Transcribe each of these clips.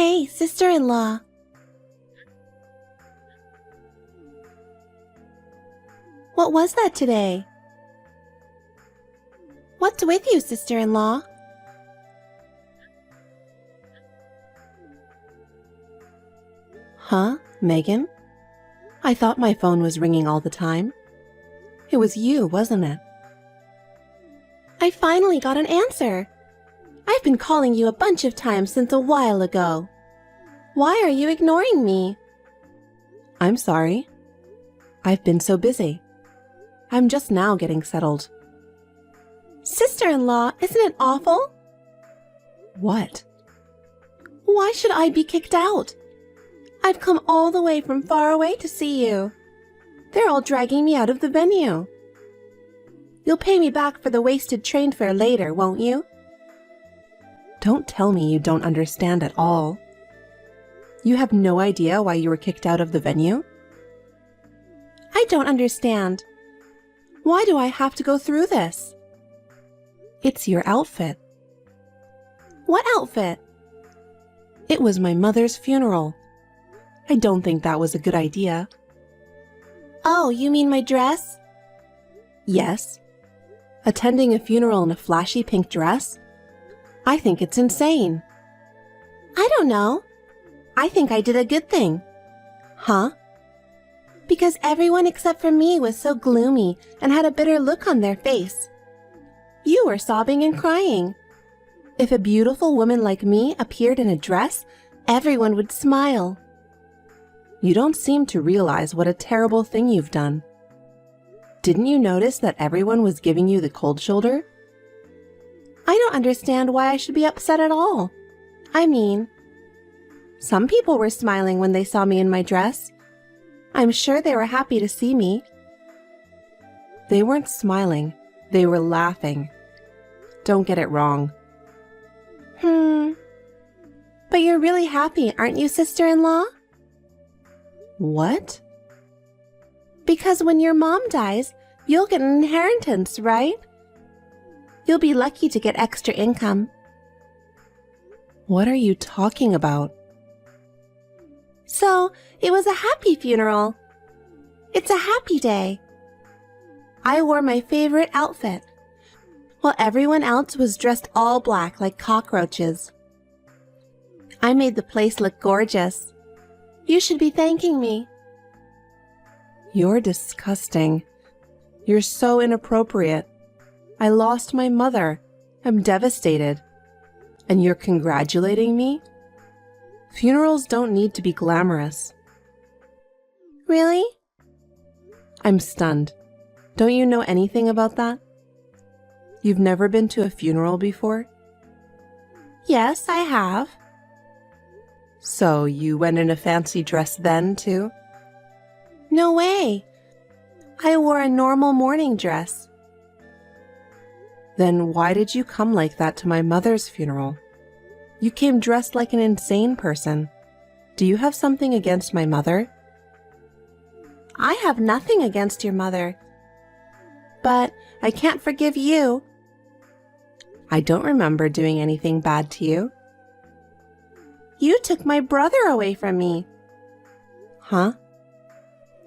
Hey, sister-in-law. What was that today? What's with you, sister-in-law? Huh, Megan? I thought my phone was ringing all the time. It was you, wasn't it? I finally got an answer. I've been calling you a bunch of times since a while ago. Why are you ignoring me? I'm sorry. I've been so busy. I'm just now getting settled. Sister-in-law, isn't it awful? What? Why should I be kicked out? I've come all the way from far away to see you. They're all dragging me out of the venue. You'll pay me back for the wasted train fare later, won't you? Don't tell me you don't understand at all. You have no idea why you were kicked out of the venue? I don't understand. Why do I have to go through this? It's your outfit. What outfit? It was my mother's funeral. I don't think that was a good idea. Oh, you mean my dress? Yes. Attending a funeral in a flashy pink dress? I think it's insane. I don't know. I think I did a good thing. Huh? Because everyone except for me was so gloomy and had a bitter look on their face. You were sobbing and crying. If a beautiful woman like me appeared in a dress, everyone would smile. You don't seem to realize what a terrible thing you've done. Didn't you notice that everyone was giving you the cold shoulder? I don't understand why I should be upset at all. I mean, some people were smiling when they saw me in my dress. I'm sure they were happy to see me. They weren't smiling, they were laughing. Don't get it wrong. But you're really happy, aren't you, sister-in-law? What? Because when your mom dies, you'll get an inheritance, right? You'll be lucky to get extra income. What are you talking about? So, it was a happy funeral. It's a happy day. I wore my favorite outfit, while everyone else was dressed all black like cockroaches. I made the place look gorgeous. You should be thanking me. You're disgusting. You're so inappropriate. I lost my mother. I'm devastated. And you're congratulating me? Funerals don't need to be glamorous. Really? I'm stunned. Don't you know anything about that? You've never been to a funeral before? Yes, I have. So you went in a fancy dress then, too? No way. I wore a normal morning dress. Then why did you come like that to my mother's funeral? You came dressed like an insane person. Do you have something against my mother? I have nothing against your mother. But I can't forgive you. I don't remember doing anything bad to you. You took my brother away from me. Huh?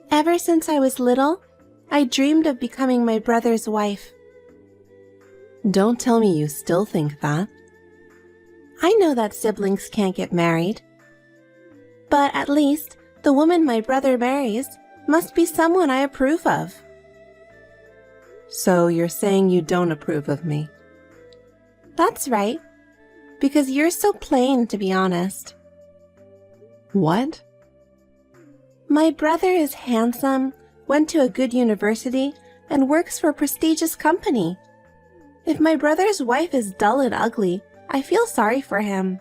Ever since I was little, I dreamed of becoming my brother's wife. Don't tell me you still think that. I know that siblings can't get married. But at least the woman my brother marries must be someone I approve of. So you're saying you don't approve of me? That's right. Because you're so plain, to be honest. What? My brother is handsome, went to a good university, and works for a prestigious company. If my brother's wife is dull and ugly, I feel sorry for him.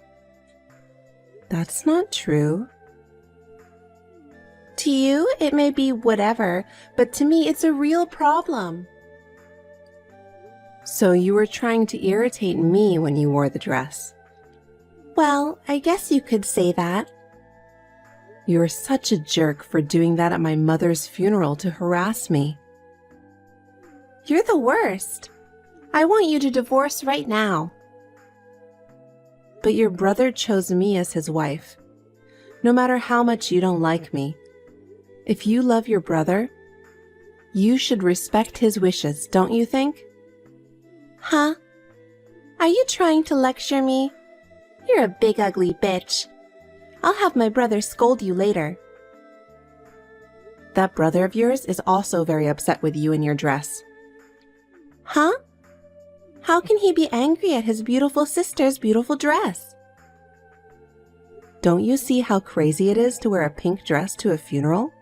That's not true. To you, it may be whatever, but to me, it's a real problem. So you were trying to irritate me when you wore the dress? Well, I guess you could say that. You're such a jerk for doing that at my mother's funeral to harass me. You're the worst. I want you to divorce right now. But your brother chose me as his wife. No matter how much you don't like me, if you love your brother, you should respect his wishes, don't you think? Huh? Are you trying to lecture me? You're a big ugly bitch. I'll have my brother scold you later. That brother of yours is also very upset with you and your dress. Huh? How can he be angry at his beautiful sister's beautiful dress? Don't you see how crazy it is to wear a pink dress to a funeral?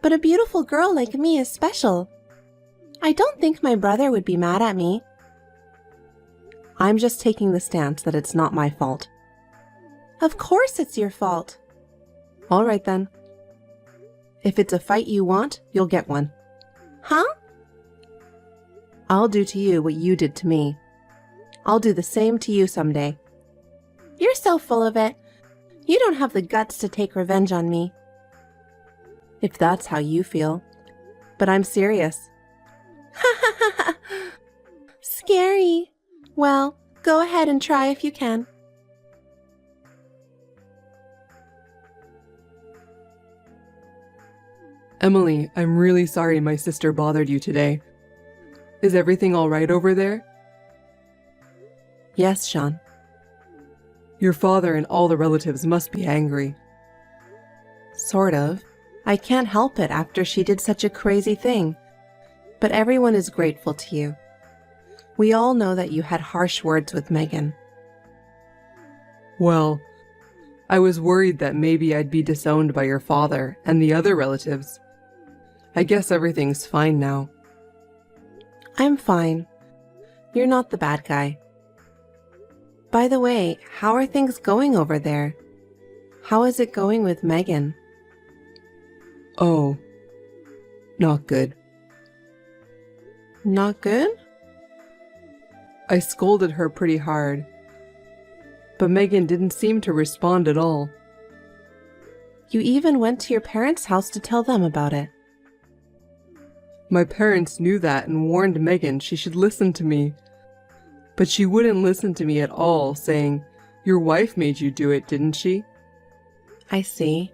But a beautiful girl like me is special. I don't think my brother would be mad at me. I'm just taking the stance that it's not my fault. Of course it's your fault. All right then. If it's a fight you want, you'll get one. Huh? I'll do to you what you did to me. I'll do the same to you someday. You're so full of it. You don't have the guts to take revenge on me. If that's how you feel. But I'm serious. Ha ha ha ha! Scary. Well, go ahead and try if you can. Emily, I'm really sorry my sister bothered you today. Is everything all right over there? Yes, Sean. Your father and all the relatives must be angry. Sort of. I can't help it after she did such a crazy thing. But everyone is grateful to you. We all know that you had harsh words with Megan. Well, I was worried that maybe I'd be disowned by your father and the other relatives. I guess everything's fine now. I'm fine. You're not the bad guy. By the way, how are things going over there? How is it going with Megan? Oh, not good. Not good? I scolded her pretty hard, but Megan didn't seem to respond at all. You even went to your parents' house to tell them about it. My parents knew that and warned Megan she should listen to me. But she wouldn't listen to me at all, saying, "Your wife made you do it, didn't she?" I see.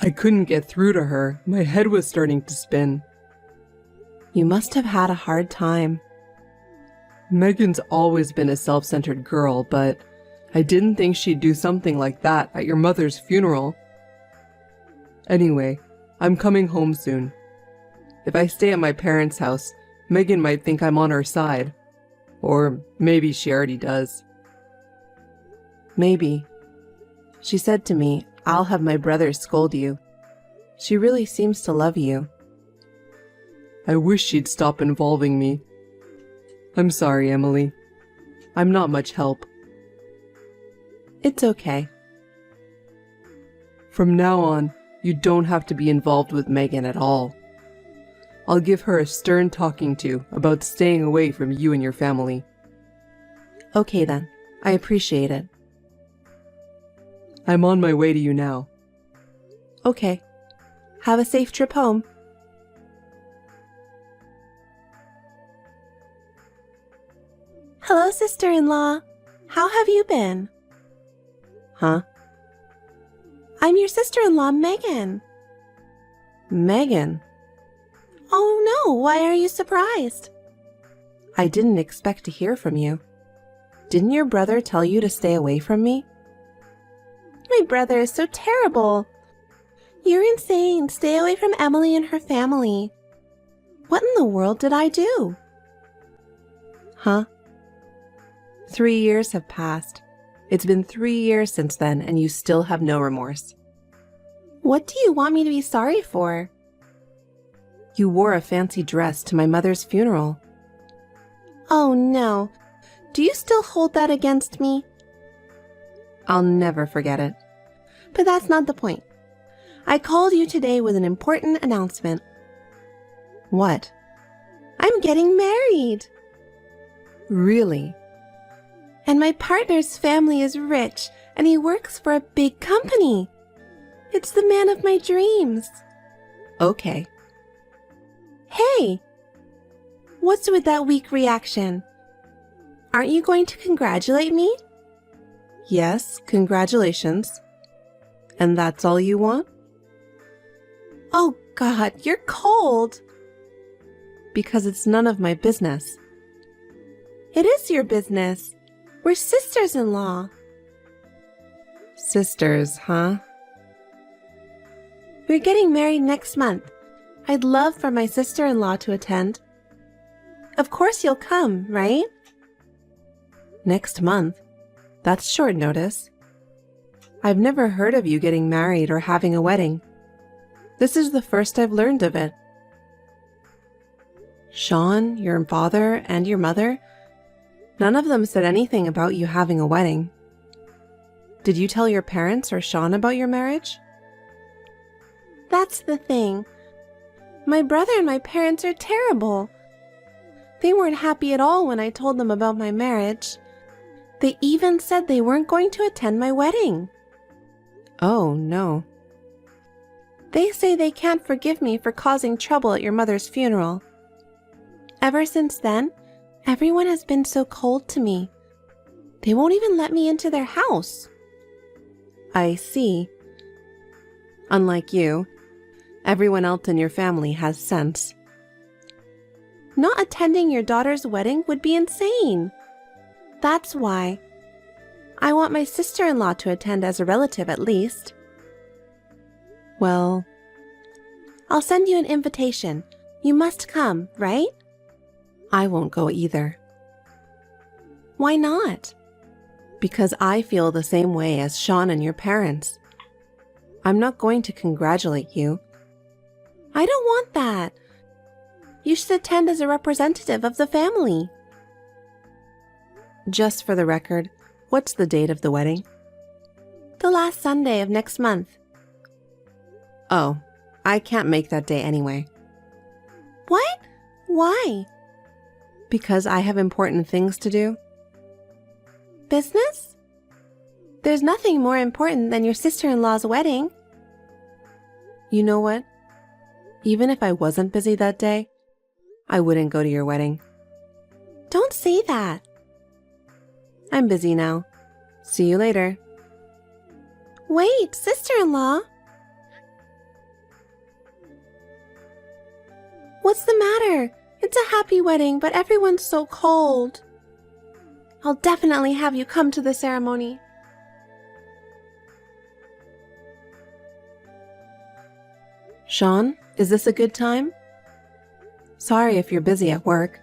I couldn't get through to her. My head was starting to spin. You must have had a hard time. Megan's always been a self-centered girl, but I didn't think she'd do something like that at your mother's funeral. Anyway, I'm coming home soon. If I stay at my parents' house, Megan might think I'm on her side. Or maybe she already does. Maybe. She said to me, "I'll have my brother scold you." She really seems to love you. I wish she'd stop involving me. I'm sorry, Emily. I'm not much help. It's okay. From now on, you don't have to be involved with Megan at all. I'll give her a stern talking to about staying away from you and your family. Okay then. I appreciate it. I'm on my way to you now. Okay. Have a safe trip home. Hello, sister-in-law. How have you been? Huh? I'm your sister-in-law, Megan. Megan? Oh no, why are you surprised? I didn't expect to hear from you. Didn't your brother tell you to stay away from me? My brother is so terrible. You're insane. Stay away from Emily and her family. What in the world did I do? Huh? 3 years have passed. It's been 3 years since then, and you still have no remorse. What do you want me to be sorry for? You wore a fancy dress to my mother's funeral. Oh no. Do you still hold that against me? I'll never forget it. But that's not the point. I called you today with an important announcement. What? I'm getting married. Really? And my partner's family is rich, and he works for a big company. It's the man of my dreams. Okay. Hey! What's with that weak reaction? Aren't you going to congratulate me? Yes, congratulations. And that's all you want? Oh God, you're cold. Because it's none of my business. It is your business. We're sisters-in-law. Sisters, huh? We're getting married next month. I'd love for my sister-in-law to attend. Of course you'll come, right? Next month? That's short notice. I've never heard of you getting married or having a wedding. This is the first I've learned of it. Sean, your father, and your mother, none of them said anything about you having a wedding. Did you tell your parents or Sean about your marriage? That's the thing. My brother and my parents are terrible. They weren't happy at all when I told them about my marriage. They even said they weren't going to attend my wedding. Oh, no. They say they can't forgive me for causing trouble at your mother's funeral. Ever since then, everyone has been so cold to me. They won't even let me into their house. I see. Unlike you, everyone else in your family has sense. Not attending your daughter's wedding would be insane. That's why. I want my sister-in-law to attend as a relative at least. Well, I'll send you an invitation. You must come, right? I won't go either. Why not? Because I feel the same way as Sean and your parents. I'm not going to congratulate you. I don't want that. You should attend as a representative of the family. Just for the record, what's the date of the wedding? The last Sunday of next month. Oh, I can't make that day anyway. What? Why? Because I have important things to do. Business? There's nothing more important than your sister-in-law's wedding. You know what? Even if I wasn't busy that day, I wouldn't go to your wedding. Don't say that. I'm busy now. See you later. Wait, sister-in-law. What's the matter? It's a happy wedding, but everyone's so cold. I'll definitely have you come to the ceremony. Sean, is this a good time? Sorry if you're busy at work.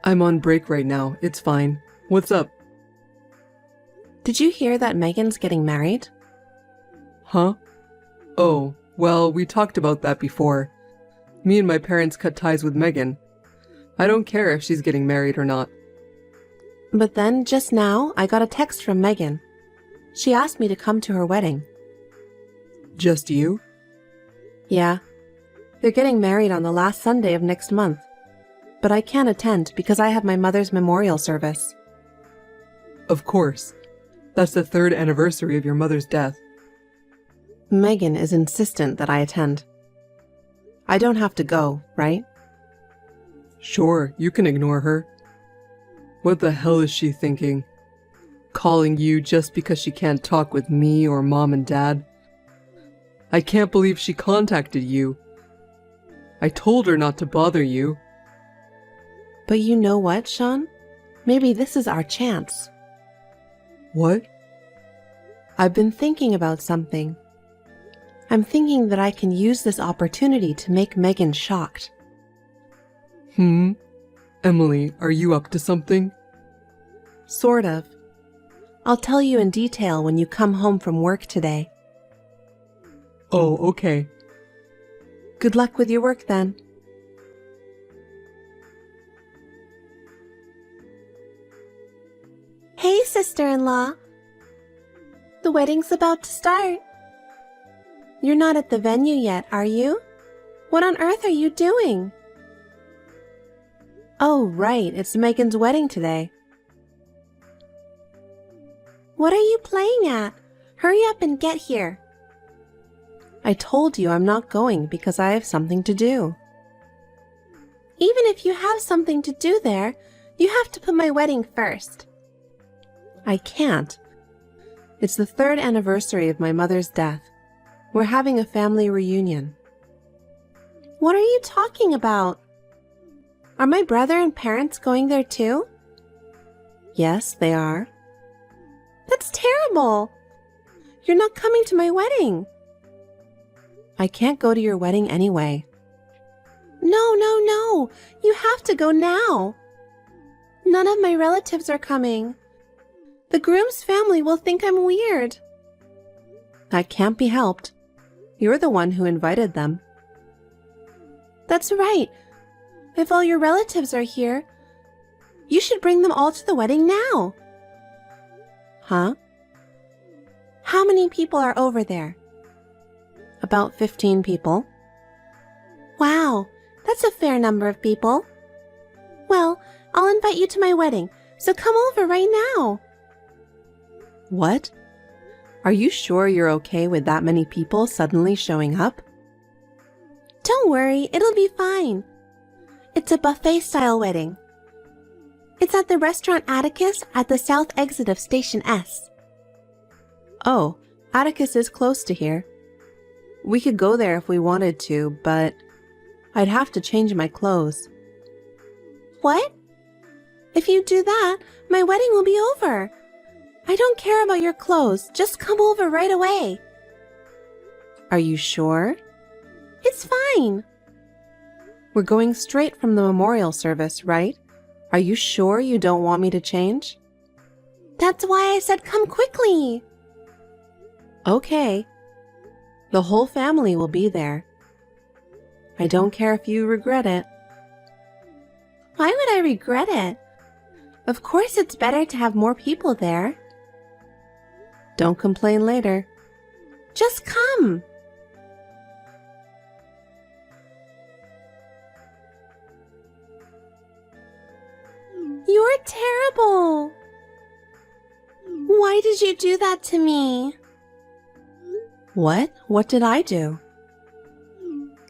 I'm on break right now. It's fine. What's up? Did you hear that Megan's getting married? Huh? Oh, well, we talked about that before. Me and my parents cut ties with Megan. I don't care if she's getting married or not. But then, just now, I got a text from Megan. She asked me to come to her wedding. Just you? Yeah. They're getting married on the last Sunday of next month. But I can't attend because I have my mother's memorial service. Of course. That's the 3rd anniversary of your mother's death. Megan is insistent that I attend. I don't have to go, right? Sure, you can ignore her. What the hell is she thinking? Calling you just because she can't talk with me or mom and dad? I can't believe she contacted you. I told her not to bother you. But you know what, Sean? Maybe this is our chance. What? I've been thinking about something. I'm thinking that I can use this opportunity to make Megan shocked. Emily, are you up to something? Sort of. I'll tell you in detail when you come home from work today. Oh, okay. Good luck with your work then. Hey, sister-in-law. The wedding's about to start. You're not at the venue yet, are you? What on earth are you doing? Oh, right, it's Megan's wedding today. What are you playing at? Hurry up and get here. I told you I'm not going because I have something to do. Even if you have something to do there, You have to put my wedding first. I can't. It's the 3rd anniversary of my mother's death. We're having a family reunion. What are you talking about? Are my brother and parents going there too? Yes, they are. That's terrible. You're not coming to my wedding. I can't go to your wedding anyway. No. You have to go now. None of my relatives are coming. The groom's family will think I'm weird. That can't be helped. You're the one who invited them. That's right. If all your relatives are here, you should bring them all to the wedding now. Huh? How many people are over there? About 15 people. Wow, that's a fair number of people. Well, I'll invite you to my wedding, so come over right now. What? Are you sure you're okay with that many people suddenly showing up? Don't worry, it'll be fine. It's a buffet-style wedding. It's at the restaurant Atticus at the south exit of Station S. Oh, Atticus is close to here. We could go there if we wanted to, but I'd have to change my clothes. What? If you do that, my wedding will be over. I don't care about your clothes. Just come over right away. Are you sure? It's fine. We're going straight from the memorial service, right? Are you sure you don't want me to change? That's why I said come quickly. Okay. The whole family will be there. I don't care if you regret it. Why would I regret it? Of course it's better to have more people there. Don't complain later. Just come. You're terrible. Why did you do that to me? What? What did I do?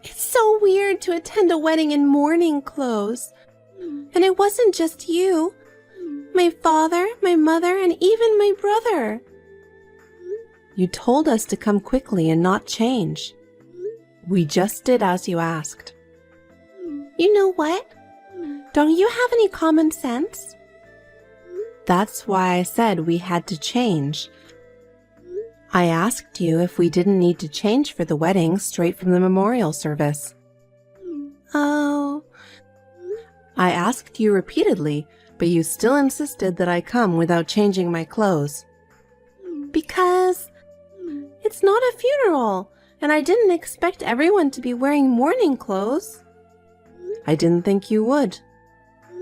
It's so weird to attend a wedding in mourning clothes. And it wasn't just you. My father, my mother, and even my brother. You told us to come quickly and not change. We just did as you asked. You know what? Don't you have any common sense? That's why I said we had to change. I asked you if we didn't need to change for the wedding straight from the memorial service. Oh. I asked you repeatedly, but you still insisted that I come without changing my clothes. Because it's not a funeral, and I didn't expect everyone to be wearing mourning clothes. I didn't think you would.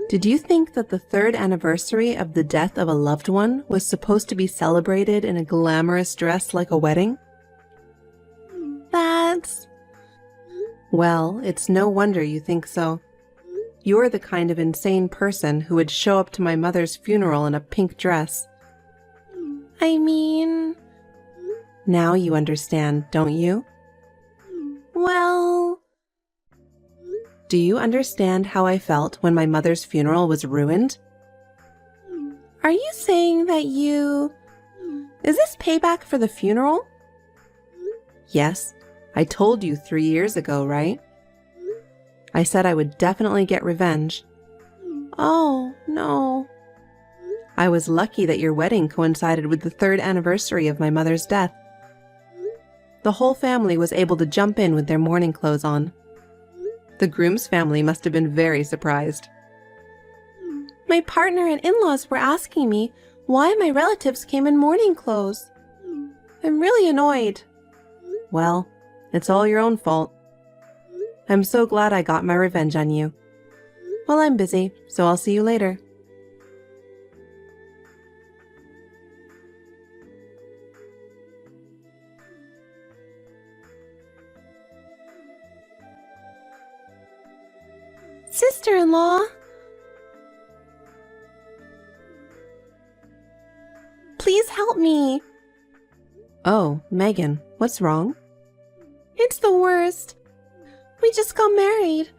Did you think that the 3rd anniversary of the death of a loved one was supposed to be celebrated in a glamorous dress like a wedding? That's... Well, it's no wonder you think so. You're the kind of insane person who would show up to my mother's funeral in a pink dress. I mean... Now you understand, don't you? Well... Do you understand how I felt when my mother's funeral was ruined? Are you saying that you... Is this payback for the funeral? Yes, I told you 3 years ago, right? I said I would definitely get revenge. Oh, no. I was lucky that your wedding coincided with the 3rd anniversary of my mother's death. The whole family was able to jump in with their mourning clothes on. The groom's family must have been very surprised. My partner and in-laws were asking me why my relatives came in mourning clothes. I'm really annoyed. Well, it's all your own fault. I'm so glad I got my revenge on you. Well, I'm busy, so I'll see you later. Sister-in-law? Please help me. Oh, Megan, what's wrong? It's the worst. We just got married.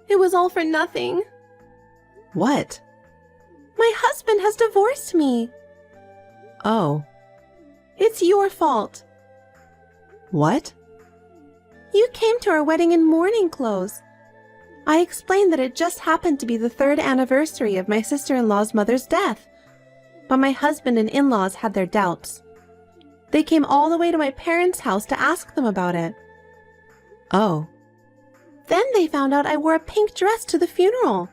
It was all for nothing. What? husband has divorced me. Oh. It's your fault. What? You came to our wedding in mourning clothes. I explained that it just happened to be the 3rd anniversary of my sister-in-law's mother's death. But my husband and in-laws had their doubts. They came all the way to my parents' house to ask them about it. Oh. Then they found out I wore a pink dress to the funeral.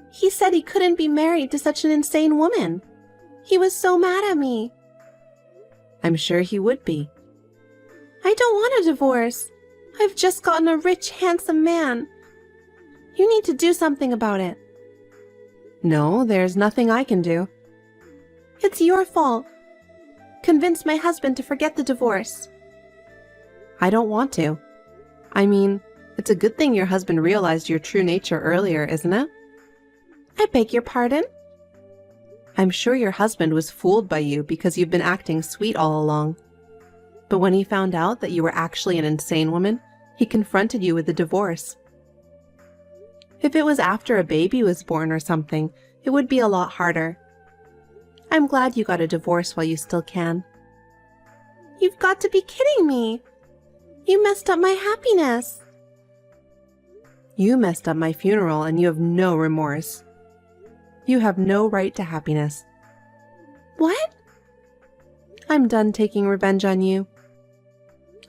He said he couldn't be married to such an insane woman. He was so mad at me. I'm sure he would be. I don't want a divorce. I've just gotten a rich, handsome man. You need to do something about it. No, there's nothing I can do. It's your fault. Convince my husband to forget the divorce. I don't want to. I mean, it's a good thing your husband realized your true nature earlier, isn't it? I beg your pardon? I'm sure your husband was fooled by you because you've been acting sweet all along. But when he found out that you were actually an insane woman, he confronted you with the divorce. If it was after a baby was born or something, it would be a lot harder. I'm glad you got a divorce while you still can. You've got to be kidding me. You messed up my happiness. You messed up my funeral and you have no remorse. You have no right to happiness. What? I'm done taking revenge on you.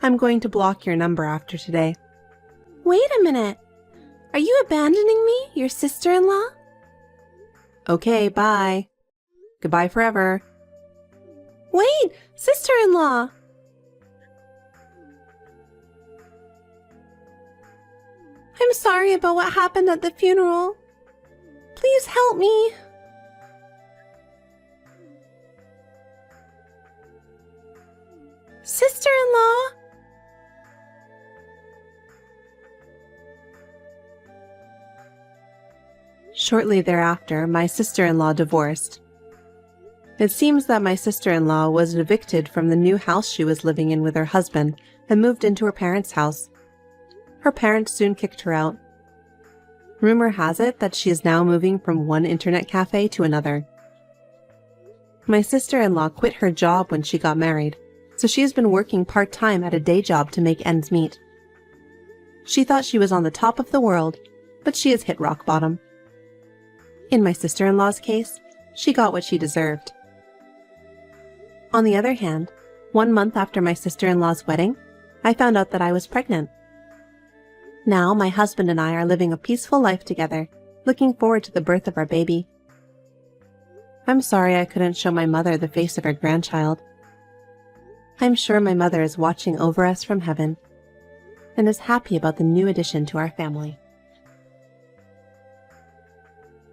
I'm going to block your number after today. Wait a minute. Are you abandoning me, your sister-in-law? Okay, bye. Goodbye forever. Wait, sister-in-law! I'm sorry about what happened at the funeral. Please help me. Sister-in-law! Shortly thereafter, my sister-in-law divorced. It seems that my sister-in-law was evicted from the new house she was living in with her husband and moved into her parents' house. Her parents soon kicked her out. Rumor has it that she is now moving from one internet cafe to another. My sister-in-law quit her job when she got married, so she has been working part-time at a day job to make ends meet. She thought she was on the top of the world, but she has hit rock bottom. In my sister-in-law's case, she got what she deserved. On the other hand, 1 month after my sister-in-law's wedding, I found out that I was pregnant. Now my husband and I are living a peaceful life together, looking forward to the birth of our baby. I'm sorry I couldn't show my mother the face of her grandchild. I'm sure my mother is watching over us from heaven and is happy about the new addition to our family.